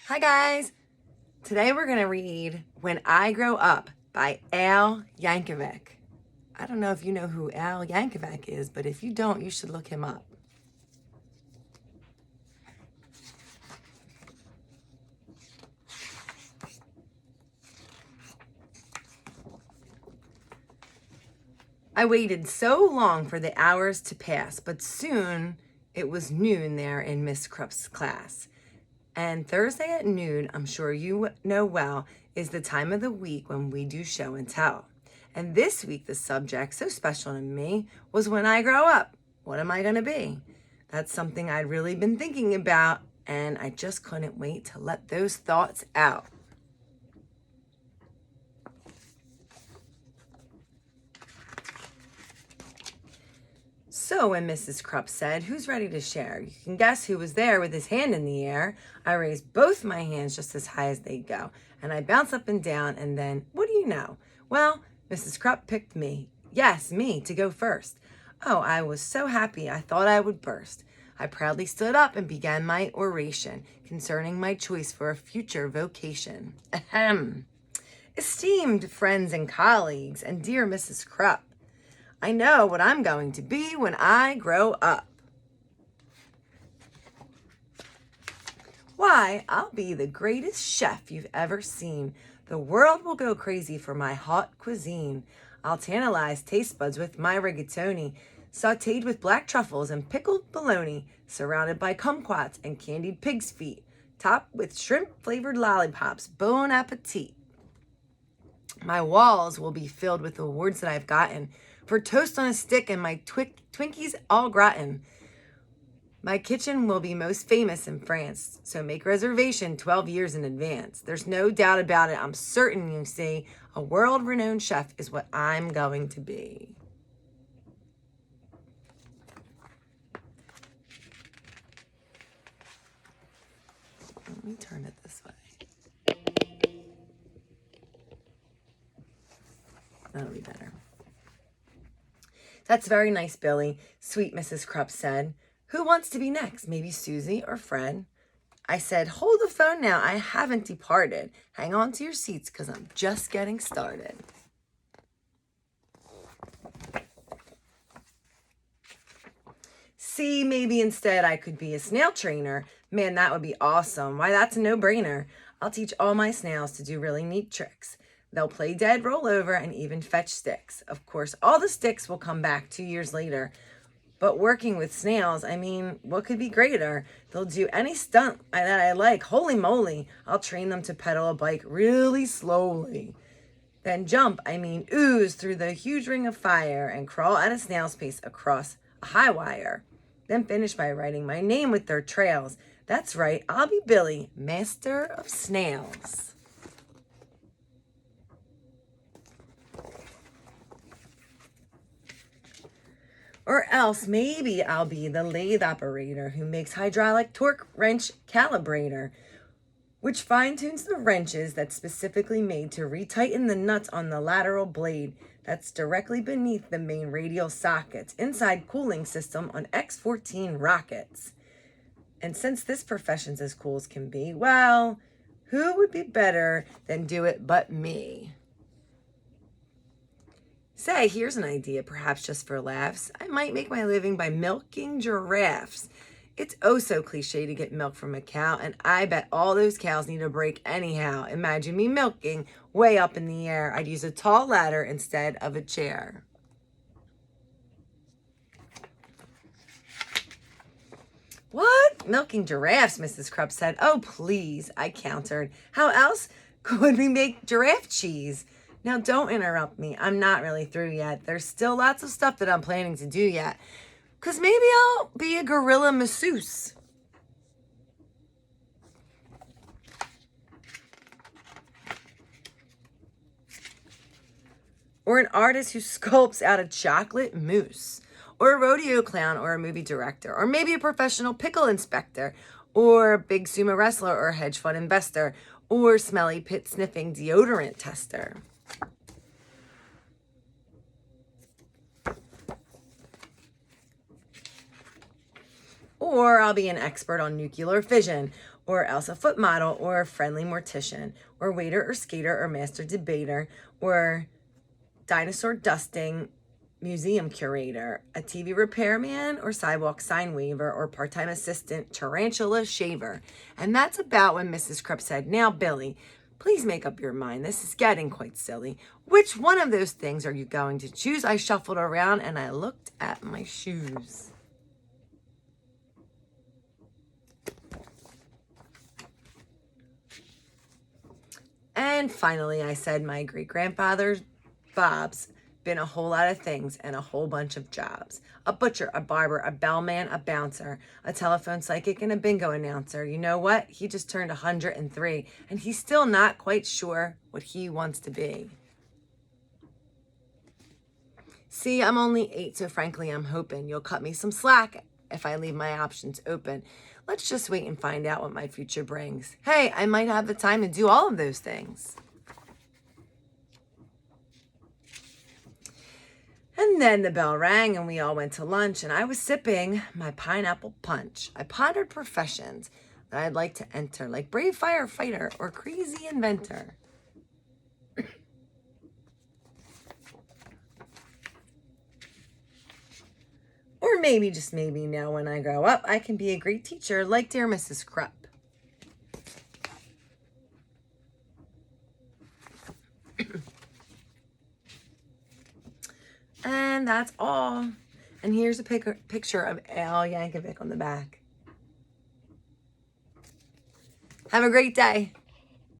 Hi guys! Today we're going to read When I Grow Up by Al Yankovic. I don't know if you know who Al Yankovic is, but if you don't, you should look him up. I waited so long for the hours to pass, but soon it was noon there in Miss Krupp's class. And Thursday at noon, I'm sure you know well, is the time of the week when we do show and tell. And this week, the subject, so special to me, was when I grow up. What am I going to be? That's something I'd really been thinking about, and I just couldn't wait to let those thoughts out. So when Mrs. Krupp said, "Who's ready to share?" You can guess who was there with his hand in the air. I raised both my hands just as high as they go, and I bounced up and down, and then, what do you know? Well, Mrs. Krupp picked me. Yes, me, to go first. Oh, I was so happy I thought I would burst. I proudly stood up and began my oration concerning my choice for a future vocation. Ahem. Esteemed friends and colleagues, and dear Mrs. Krupp, I know what I'm going to be when I grow up. Why, I'll be the greatest chef you've ever seen. The world will go crazy for my hot cuisine. I'll tantalize taste buds with my rigatoni, sautéed with black truffles and pickled bologna, surrounded by kumquats and candied pig's feet, topped with shrimp-flavored lollipops. Bon appetit. My walls will be filled with awards that I've gotten for toast on a stick and my Twinkies all gratin. My kitchen will be most famous in France, so make reservation 12 years in advance. There's no doubt about it. I'm certain, you see, a world-renowned chef is what I'm going to be. Let me turn it this way. That'll be better. That's very nice, Billy, sweet Mrs. Krupp said. Who wants to be next? Maybe Susie or Fred? I said, hold the phone now. I haven't departed. Hang on to your seats because I'm just getting started. See, maybe instead I could be a snail trainer. Man, that would be awesome. Why, that's a no-brainer. I'll teach all my snails to do really neat tricks. They'll play dead, roll over, and even fetch sticks. Of course, all the sticks will come back 2 years later. But working with snails, I mean, what could be greater? They'll do any stunt that I like. Holy moly, I'll train them to pedal a bike really slowly. Then jump, ooze through the huge ring of fire and crawl at a snail's pace across a high wire. Then finish by writing my name with their trails. That's right, I'll be Billy, master of snails. Or else maybe I'll be the lathe operator who makes hydraulic torque wrench calibrator, which fine-tunes the wrenches that's specifically made to retighten the nuts on the lateral blade that's directly beneath the main radial sockets inside cooling system on X-14 rockets. And since this profession's as cool as can be, well, who would be better than do it but me? Say, here's an idea, perhaps just for laughs. I might make my living by milking giraffes. It's oh so cliche to get milk from a cow, and I bet all those cows need a break anyhow. Imagine me milking way up in the air. I'd use a tall ladder instead of a chair. What? Milking giraffes, Mrs. Krupp said. Oh, please, I countered. How else could we make giraffe cheese? Now, don't interrupt me. I'm not really through yet. There's still lots of stuff that I'm planning to do yet. Because maybe I'll be a gorilla masseuse. Or an artist who sculpts out a chocolate mousse. Or a rodeo clown or a movie director. Or maybe a professional pickle inspector. Or a big sumo wrestler or a hedge fund investor. Or smelly pit sniffing deodorant tester. Or I'll be an expert on nuclear fission, or else a foot model, or a friendly mortician, or waiter or skater or master debater, or dinosaur dusting museum curator, a TV repairman or sidewalk sign waver, or part-time assistant tarantula shaver. And that's about when Mrs. Krupp said, "Now, Billy, please make up your mind. This is getting quite silly. Which one of those things are you going to choose?" I shuffled around and I looked at my shoes. And finally, I said, "My great-grandfather Bob's been a whole lot of things and a whole bunch of jobs. A butcher, a barber, a bellman, a bouncer, a telephone psychic, and a bingo announcer. You know what? He just turned 103, and he's still not quite sure what he wants to be." See, I'm only 8, so frankly, I'm hoping you'll cut me some slack if I leave my options open. Let's just wait and find out what my future brings. Hey, I might have the time to do all of those things. And then the bell rang and we all went to lunch, and I was sipping my pineapple punch. I pondered professions that I'd like to enter, like brave firefighter or crazy inventor. Or maybe, just maybe, now when I grow up, I can be a great teacher like dear Mrs. Krupp. And that's all. And here's a picture of Al Yankovic on the back. Have a great day.